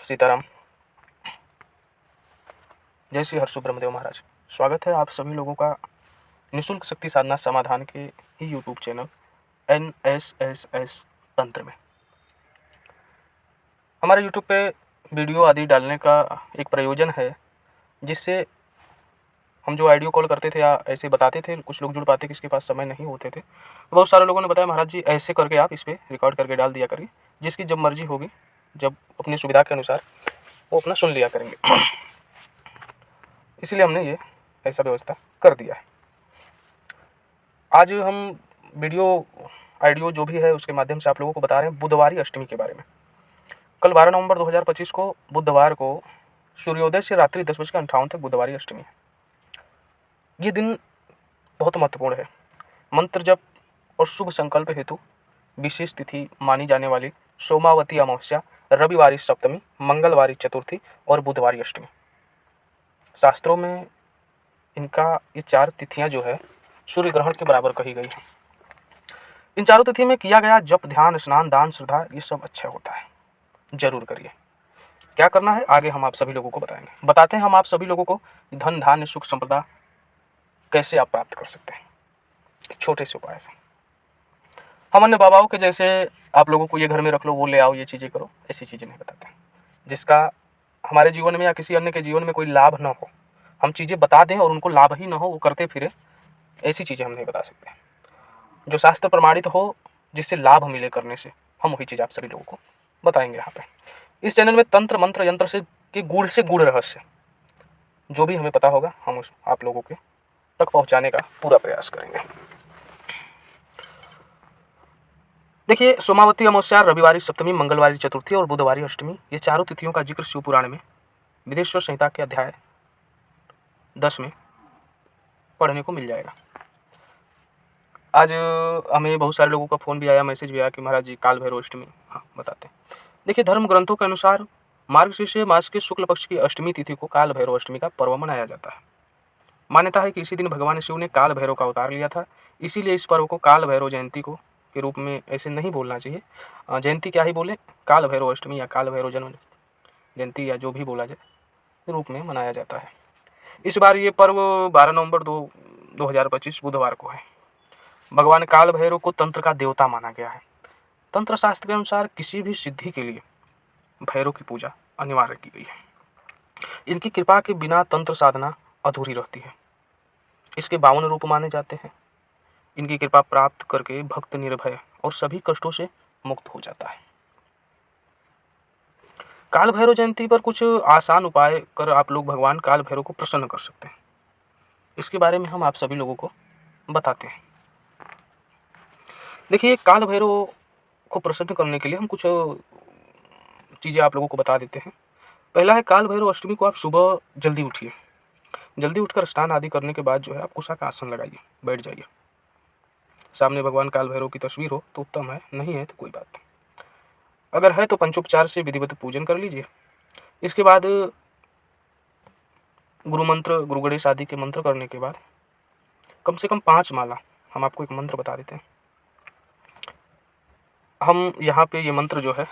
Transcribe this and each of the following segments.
सीताराम। जय श्री हर्षु ब्रह्मदेव महाराज। स्वागत है आप सभी लोगों का निःशुल्क शक्ति साधना समाधान के ही यूट्यूब चैनल NSSS तंत्र में। हमारे यूट्यूब पे वीडियो आदि डालने का एक प्रयोजन है, जिससे हम जो ऑडियो कॉल करते थे या ऐसे बताते थे, कुछ लोग जुड़ पाते, किसके पास समय नहीं होते थे, तो बहुत सारे लोगों ने बताया महाराज जी ऐसे करके आप इस पर रिकॉर्ड करके डाल दिया करिए, जिसकी जब मर्जी होगी, जब अपनी सुविधा के अनुसार वो अपना सुन लिया करेंगे। इसीलिए हमने ये ऐसा व्यवस्था कर दिया है। आज हम वीडियो ऑडियो जो भी है उसके माध्यम से आप लोगों को बता रहे हैं बुधवारी अष्टमी के बारे में। कल 12 नवंबर 2025 को बुधवार को सूर्योदय से रात्रि 10:58 तक बुधवारी अष्टमी है। ये दिन बहुत महत्वपूर्ण है। मंत्र जप और शुभ संकल्प हेतु विशेष तिथि मानी जाने वाली सोमावती अमावस्या, रविवारी सप्तमी, मंगलवारी चतुर्थी और बुधवारी अष्टमी। शास्त्रों में इनका ये 4 तिथियां जो है सूर्य ग्रहण के बराबर कही गई है। इन चारों तिथि में किया गया जप, ध्यान, स्नान, दान, श्रद्धा ये सब अच्छा होता है। जरूर करिए। क्या करना है आगे हम आप सभी लोगों को बताएंगे। बताते हैं हम आप सभी लोगों को धन, धान्य, सुख, संपदा कैसे आप प्राप्त कर सकते हैं, एक छोटे से उपाय से। हम अन्य बाबाओं के जैसे आप लोगों को ये घर में रख लो, वो ले आओ, ये चीज़ें करो, ऐसी चीज़ें नहीं बताते हैं। जिसका हमारे जीवन में या किसी अन्य के जीवन में कोई लाभ ना हो, हम चीज़ें बता दें और उनको लाभ ही ना हो, वो करते फिरे, ऐसी चीज़ें हम नहीं बता सकते। जो शास्त्र प्रमाणित हो, जिससे लाभ मिले करने से, हम वही चीज़ आप सभी लोगों को बताएंगे यहाँ पे। इस चैनल में तंत्र, मंत्र, यंत्र से गूढ़ रहस्य जो भी हमें पता होगा, हम उस आप लोगों के तक पहुँचाने का पूरा प्रयास करेंगे। देखिए, सोमावती अमावस्या, रविवारी सप्तमी, मंगलवारी चतुर्थी और बुधवारी अष्टमी, ये चारों तिथियों का जिक्र शिव पुराण में विदेश्वर संहिता के अध्याय 10 में पढ़ने को मिल जाएगा। आज हमें बहुत सारे लोगों का फ़ोन भी आया, मैसेज भी आया कि महाराज जी काल भैरव अष्टमी, हाँ बताते हैं। देखिए, धर्म ग्रंथों के अनुसार मार्गशीर्ष मास के शुक्ल पक्ष की अष्टमी तिथि को काल भैरव अष्टमी का पर्व मनाया जाता है। मान्यता है कि इसी दिन भगवान शिव ने काल भैरव का अवतार लिया था। इसीलिए इस पर्व को काल भैरव जयंती को के रूप में ऐसे नहीं बोलना चाहिए। जयंती क्या ही बोले, काल भैरव अष्टमी या काल भैरव जन्म जयंती या जो भी बोला जाए रूप में मनाया जाता है। इस बार ये पर्व 12 नवंबर 2025 बुधवार को है। भगवान काल भैरव को तंत्र का देवता माना गया है। तंत्र शास्त्र के अनुसार किसी भी सिद्धि के लिए भैरव की पूजा अनिवार्य की गई है। इनकी कृपा के बिना तंत्र साधना अधूरी रहती है। इसके 52 रूप माने जाते हैं। इनकी कृपा प्राप्त करके भक्त निर्भय और सभी कष्टों से मुक्त हो जाता है। काल भैरव जयंती पर कुछ आसान उपाय कर आप लोग भगवान काल भैरव को प्रसन्न कर सकते हैं। इसके बारे में हम आप सभी लोगों को बताते हैं। देखिए, काल भैरव को प्रसन्न करने के लिए हम कुछ चीज़ें आप लोगों को बता देते हैं। पहला है, काल भैरव अष्टमी को आप सुबह जल्दी उठिए। जल्दी उठकर स्नान आदि करने के बाद जो है आप कुशा का आसन लगाइए, बैठ जाइए। सामने भगवान काल भैरव की तस्वीर हो तो उत्तम है, नहीं है तो कोई बात नहीं। अगर है तो पंचोपचार से विधिवत पूजन कर लीजिए। इसके बाद गुरु मंत्र, गुरु गणेश आदि के मंत्र करने के बाद कम से कम 5 माला, हम आपको एक मंत्र बता देते हैं। हम यहाँ पे ये मंत्र जो है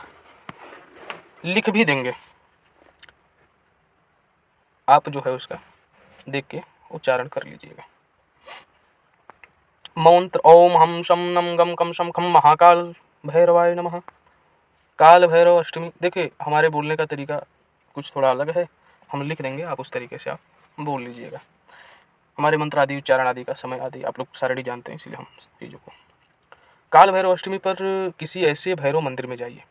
लिख भी देंगे, आप जो है उसका देख के उच्चारण कर लीजिएगा। मंत्र ओम हम शम नम गम कम शम खम महाकाल भैरवाय नमः। काल भैरव अष्टमी। देखिए, हमारे बोलने का तरीका कुछ थोड़ा अलग है, हम लिख देंगे, आप उस तरीके से आप बोल लीजिएगा। हमारे मंत्र आदि, उच्चारण आदि का समय आदि आप लोग सारे जानते हैं, इसलिए हम चीज़ों को। काल भैरव अष्टमी पर किसी ऐसे भैरव मंदिर में जाइए।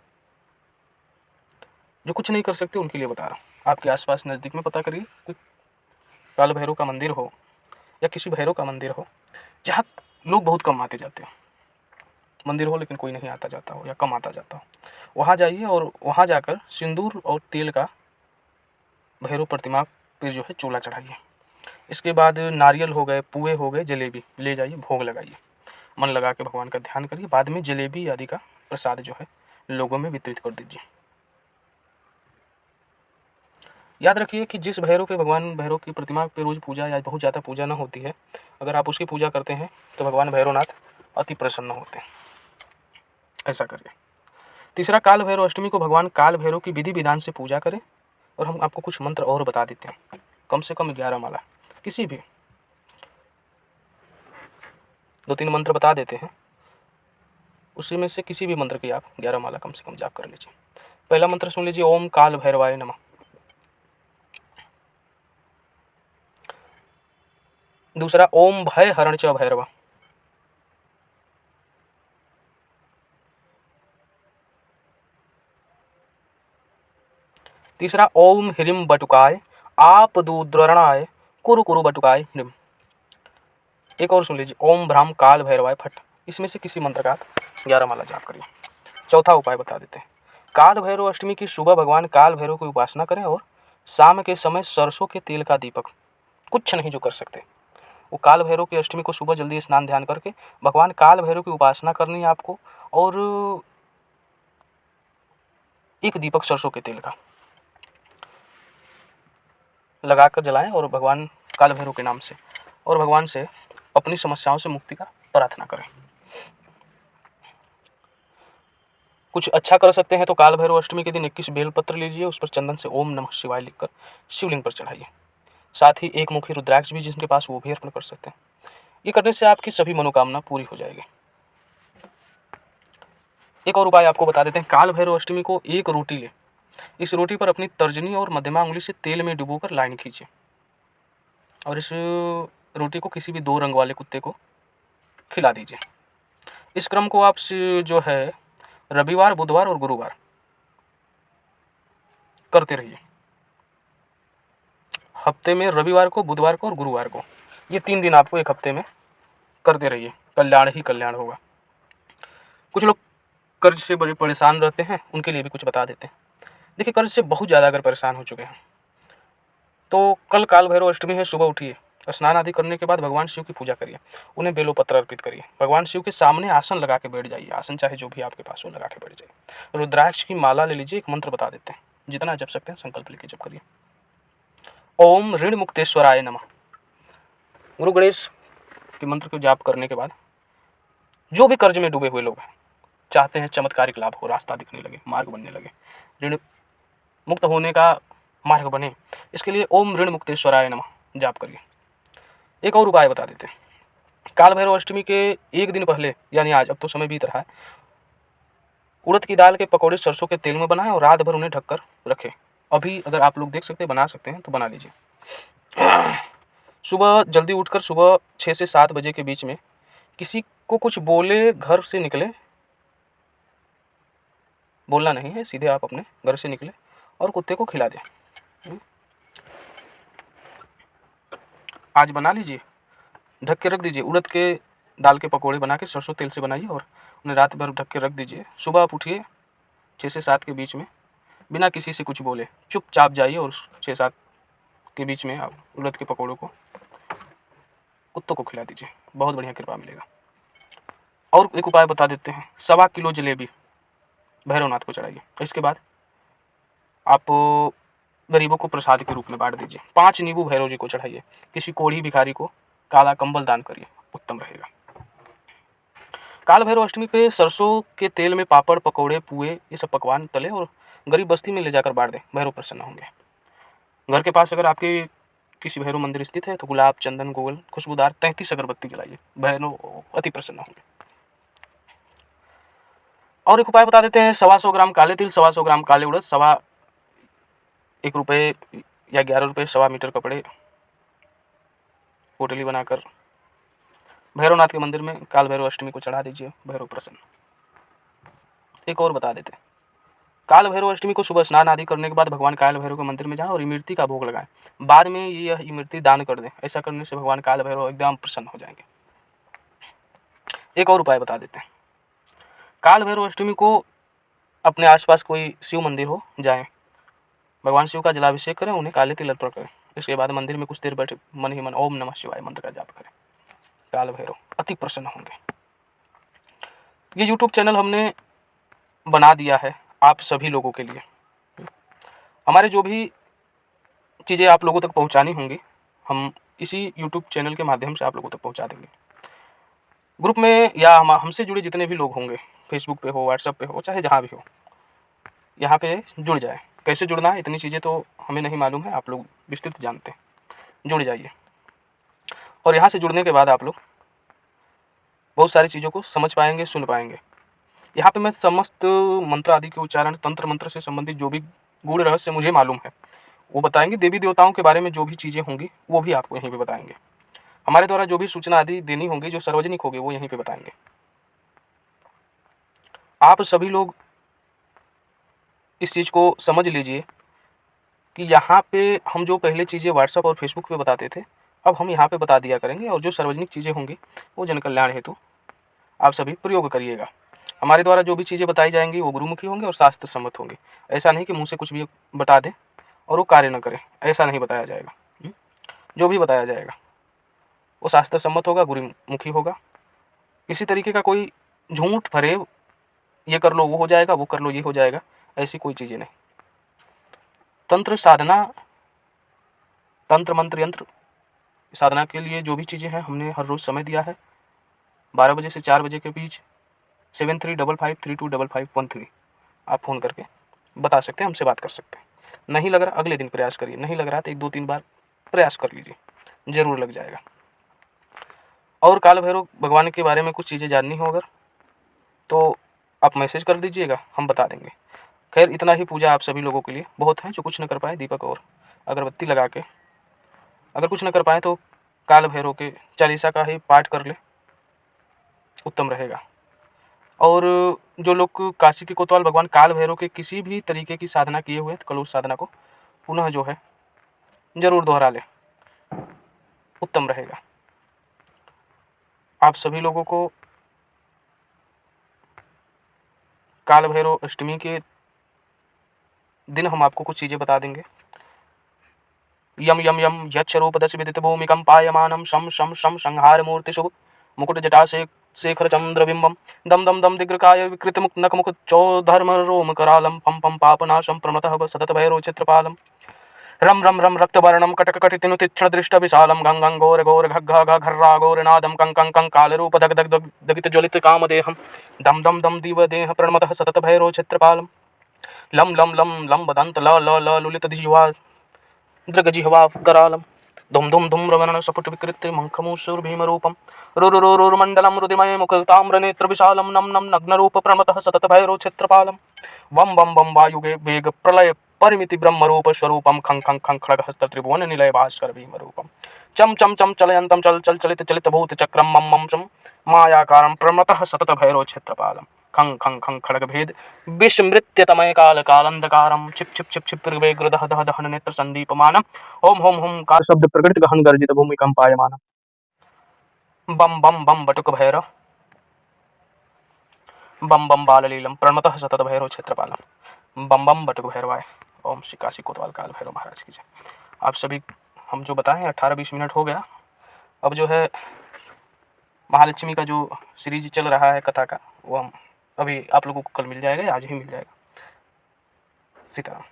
जो कुछ नहीं कर सकते उनके लिए बता रहा हूँ। आपके आसपास नज़दीक में पता करिए कोई काल भैरव का मंदिर हो या किसी भैरव का मंदिर हो जहाँ लोग बहुत कम आते जाते हो। मंदिर हो लेकिन कोई नहीं आता जाता हो या कम आता जाता हो, वहाँ जाइए और वहाँ जाकर सिंदूर और तेल का भैरव प्रतिमा पर जो है चूल्हा चढ़ाइए। इसके बाद नारियल हो गए, पुए हो गए, जलेबी ले जाइए, भोग लगाइए। मन लगा के भगवान का ध्यान करिए। बाद में जलेबी आदि का प्रसाद जो है लोगों में वितरित कर दीजिए। याद रखिए कि जिस भैरव पे भगवान भैरव की प्रतिमा पे रोज़ पूजा या बहुत ज़्यादा पूजा न होती है, अगर आप उसकी पूजा करते हैं तो भगवान भैरवनाथ अति प्रसन्न होते हैं। ऐसा करिए। तीसरा, काल भैरव अष्टमी को भगवान काल भैरव की विधि विधान से पूजा करें। और हम आपको कुछ मंत्र और बता देते हैं, कम से कम 11 माला, किसी भी 2-3 मंत्र बता देते हैं, उसी में से किसी भी मंत्र की आप 11 माला कम से कम जाप कर लीजिए। पहला मंत्र सुन लीजिए, ओम काल भैरवाय नमः। दूसरा, ओम भय हरण च भैरव। तीसरा, ओम ह्रीम बटुकाय आप दुद्रणाय कुरु कुरु बटुकाय ह्रीम। एक और सुन लीजिए, ओम भ्राम काल भैरवाय फट। इसमें से किसी मंत्र का आप 11 माला जाप करिए। चौथा उपाय बता देते हैं, काल भैरव अष्टमी की सुबह भगवान काल भैरव की उपासना करें और शाम के समय सरसों के तेल का दीपक, कुछ नहीं जो कर सकते, वो काल भैरव की अष्टमी को सुबह जल्दी स्नान ध्यान करके भगवान काल भैरव की उपासना करनी है आपको, और एक दीपक सरसों के तेल का लगाकर जलाएं और भगवान काल भैरव के नाम से और भगवान से अपनी समस्याओं से मुक्ति का प्रार्थना करें। कुछ अच्छा कर सकते हैं तो काल भैरव अष्टमी के दिन 21 बेलपत्र लीजिए, उस पर चंदन से ओम नमः शिवाय लिखकर शिवलिंग पर चढ़ाइए। साथ ही एक मुखी रुद्राक्ष भी जिनके पास, वो भी अर्पण कर सकते हैं। ये करने से आपकी सभी मनोकामना पूरी हो जाएगी। एक और उपाय आपको बता देते हैं, काल भैरव अष्टमी को एक रोटी ले, इस रोटी पर अपनी तर्जनी और मध्यमा उंगली से तेल में डुबोकर लाइन खींचे और इस रोटी को किसी भी 2 रंग वाले कुत्ते को खिला दीजिए। इस क्रम को आप जो है रविवार, बुधवार और गुरुवार करते रहिए। हफ्ते में रविवार को, बुधवार को और गुरुवार को, ये 3 दिन आपको एक हफ्ते में करते रहिए, कल्याण ही कल्याण होगा। कुछ लोग कर्ज से बड़े परेशान रहते हैं, उनके लिए भी कुछ बता देते हैं। देखिए, कर्ज से बहुत ज़्यादा अगर परेशान हो चुके हैं तो कल काल भैरव अष्टमी है, सुबह उठिए, स्नान आदि करने के बाद भगवान शिव की पूजा करिए, उन्हें बेलोपत्र अर्पित करिए, भगवान शिव के सामने आसन लगा के बैठ जाइए, आसन चाहे जो भी आपके पास हो लगा के बैठ जाइए। रुद्राक्ष की माला ले लीजिए, एक मंत्र बता देते हैं, जितना जप सकते हैं संकल्प लेके जप करिए। ओम ऋण मुक्तेश्वराय नमः। गुरु गणेश के मंत्र को जाप करने के बाद जो भी कर्ज में डूबे हुए लोग हैं, चाहते हैं चमत्कारिक लाभ हो, रास्ता दिखने लगे, मार्ग बनने लगे, ऋण मुक्त होने का मार्ग बने, इसके लिए ओम ऋण मुक्तेश्वराय नमः जाप करिए। एक और उपाय बता देते हैं, काल भैरव अष्टमी के एक दिन पहले, यानी आज, अब तो समय बीत रहा है, उड़द की दाल के पकौड़े सरसों के तेल में बनाएं और रात भर उन्हें ढककर रखें। अभी अगर आप लोग देख सकते हैं, बना सकते हैं तो बना लीजिए। सुबह जल्दी उठकर सुबह 6 से 7 बजे के बीच में किसी को कुछ बोले घर से निकले, बोलना नहीं है, सीधे आप अपने घर से निकले और कुत्ते को खिला दें। आज बना लीजिए, ढक के रख दीजिए, उड़द के दाल के पकौड़े बना के सरसों तेल से बनाइए और उन्हें रात भर ढक के रख दीजिए। सुबह आप उठिए 6 से 7 के बीच में, बिना किसी से कुछ बोले चुपचाप जाइए और 6-7 के बीच में आप उड़द के पकौड़ों को कुत्तों को खिला दीजिए, बहुत बढ़िया कृपा मिलेगा। और एक उपाय बता देते हैं, 1.25 किलो जलेबी भैरवनाथ को चढ़ाइए। इसके बाद आप गरीबों को प्रसाद के रूप में बांट दीजिए। 5 नींबू भैरव जी को चढ़ाइए। किसी कोढ़ी भिखारी को काला कंबल दान करिए, उत्तम रहेगा। काल भैरव अष्टमी पे सरसों के तेल में पापड़, पकौड़े, पुए, ये सब पकवान तले और गरीब बस्ती में ले जाकर बांट दें, भैरव प्रसन्न होंगे। घर के पास अगर आपके किसी भैरव मंदिर स्थित है तो गुलाब, चंदन, गोगल, खुशबूदार 33 अगरबत्ती जलाइए, भैरव अति प्रसन्न होंगे। और एक उपाय बता देते हैं, 125 ग्राम काले तिल, 125 ग्राम काले उड़द, 1 रुपये या 11 रुपये 1.25 मीटर कपड़े पोटली बनाकर भैरवनाथ के मंदिर में काल भैरव अष्टमी को चढ़ा दीजिए, भैरव प्रसन्न। एक और बता देते हैं, काल भैरव अष्टमी को सुबह स्नान आदि करने के बाद भगवान काल भैरव के मंदिर में जाएं और इमरती का भोग लगाएं, बाद में यह इमरती दान कर दें। ऐसा करने से भगवान काल भैरव एकदम प्रसन्न हो जाएंगे। एक और उपाय बता देते हैं, काल भैरव अष्टमी को अपने आसपास कोई शिव मंदिर हो जाएं, भगवान शिव का जलाभिषेक करें, उन्हें काले तिल अर्पण करें। इसके बाद मंदिर में कुछ देर बैठे मन ही मन ओम नमः शिवाय मंत्र का जाप करें, काल भैरव अति प्रसन्न होंगे। ये यूट्यूब चैनल हमने बना दिया है आप सभी लोगों के लिए। हमारे जो भी चीज़ें आप लोगों तक पहुंचानी होंगी, हम इसी यूट्यूब चैनल के माध्यम से आप लोगों तक पहुंचा देंगे। ग्रुप में या हमसे जुड़े जितने भी लोग होंगे, फेसबुक पे हो, व्हाट्सएप पे हो, चाहे जहाँ भी हो, यहाँ पे जुड़ जाए। कैसे जुड़ना है इतनी चीज़ें तो हमें नहीं मालूम है, आप लोग विस्तृत जानते हैं। जुड़ जाइए और यहाँ से जुड़ने के बाद आप लोग बहुत सारी चीज़ों को समझ पाएंगे, सुन पाएंगे। यहाँ पे मैं समस्त मंत्र आदि के उच्चारण, तंत्र मंत्र से संबंधित जो भी गूढ़ रहस्य मुझे मालूम है वो बताएंगे। देवी देवताओं के बारे में जो भी चीज़ें होंगी वो भी आपको यहीं पे बताएंगे। हमारे द्वारा जो भी सूचना आदि देनी होगी, जो सार्वजनिक होगी, वो यहीं पे बताएंगे। आप सभी लोग इस चीज़ को समझ लीजिए कि यहाँ पे हम जो पहले चीज़ें व्हाट्सएप और फेसबुक पे बताते थे, अब हम यहाँ पे बता दिया करेंगे। और जो सार्वजनिक चीज़ें होंगी वो जन कल्याण हेतु आप सभी प्रयोग करिएगा। हमारे द्वारा जो भी चीज़ें बताई जाएंगी वो गुरुमुखी होंगी और शास्त्र सम्मत होंगी। ऐसा नहीं कि मुँह से कुछ भी बता दें और वो कार्य न करें, ऐसा नहीं बताया जाएगा। जो भी बताया जाएगा वो शास्त्र सम्मत होगा, गुरुमुखी होगा। इसी तरीके का कोई झूठ भरे ये कर लो वो हो जाएगा, वो कर लो ये हो जाएगा, ऐसी कोई चीज़ें नहीं। तंत्र साधना, तंत्र मंत्र यंत्र साधना के लिए जो भी चीज़ें हैं हमने हर रोज़ समय दिया है 12 बजे से 4 बजे के बीच। 7355325513 आप फ़ोन करके बता सकते हैं, हमसे बात कर सकते हैं। नहीं लग रहा अगले दिन प्रयास करिए, नहीं लग रहा तो 1-2-3 बार प्रयास कर लीजिए, ज़रूर लग जाएगा। और काल भैरव भगवान के बारे में कुछ चीज़ें जाननी हो अगर तो आप मैसेज कर दीजिएगा, हम बता देंगे। खैर इतना ही पूजा आप सभी लोगों के लिए बहुत है। जो कुछ न कर पाए दीपक और अगरबत्ती लगा के, अगर कुछ न कर पाए तो काल भैरव के चालीसा का ही पाठ कर ले, उत्तम रहेगा। और जो लोग काशी के कोतवाल भगवान काल भैरव के किसी भी तरीके की साधना किए हुए तो कल उस साधना को पुनः जो है ज़रूर दोहरा ले, उत्तम रहेगा। आप सभी लोगों को काल भैरव अष्टमी के दिन हम आपको कुछ चीज़ें बता देंगे। यम यम यम यच्छरूपदश विदित भूमिकं पायमानं शं शं शं संहार मूर्ति शुभ मुकुट जटा शेखर चंद्रबिंबम दम दम दम दिग्रकाय विकृत मुख नख मुख चौधर्म रोम करालम पम पम पापनाशम प्रमतः सतत भैरव चित्रपालम रम रम रम रक्तवर्णम कटक कटितिनु तीक्ष्ण दृष्ट विशालम गंग गंग घोर घोर घ घ घर्रा घोर नादम कंक कंक कंक काल रूप दग दग दग दगित ज्वलित कामदेहम दम दम दम दिव देह प्रणमतः सतत भैरव चित्रपालम लम लम लम लम बदंत ल ल ल लुलित जिह्वा दृगजिह्वा करालम धुम धुम धुम रमण सपुट विकृत्य मंखमूषुर भीमरूपम रुरुरुरुरुमण्डलम हृदिमये मुख ताम्रनेत्र विशालम नम नम नग्नरूप प्रणतः सतत भैरव क्षेत्रपालम वम वम वम वायुगे वेग प्रलय परिमिति ब्रह्मरूप स्वरूपम खं खं खं खड़ग हस्त त्रिभुवन निलय भास्कर भीमरूपम चम चम चम चलयंतम चल चल चलित चलित भूत चक्रम मम मम शम मायाकारम प्रणतः सतत भैरव क्षेत्रपालम खं खं खं खड़ग भेद विस्मृत्यतमय काल कालंधकारम छिप छिप छिप छिप वेग दह दह दहन नेत्र संदीपमानम ओम होम होम काल शब्द प्रकटित गहन गर्जित भूमि कंपायमानम बम बम बम बटुक भैरव बम बम बाललीलम प्रणतः सतत भैरव क्षेत्रपालम बम बम बटुक भैरवाय। ओम श्री काशी कोतवाल काल भैरव महाराज की जय। आप सभी हम जो बताएं 18-20 मिनट हो गया। अब जो है महालक्ष्मी का जो सीरीज चल रहा है कथा का, वो हम अभी आप लोगों को कल मिल जाएगा या आज ही मिल जाएगा। सीताराम।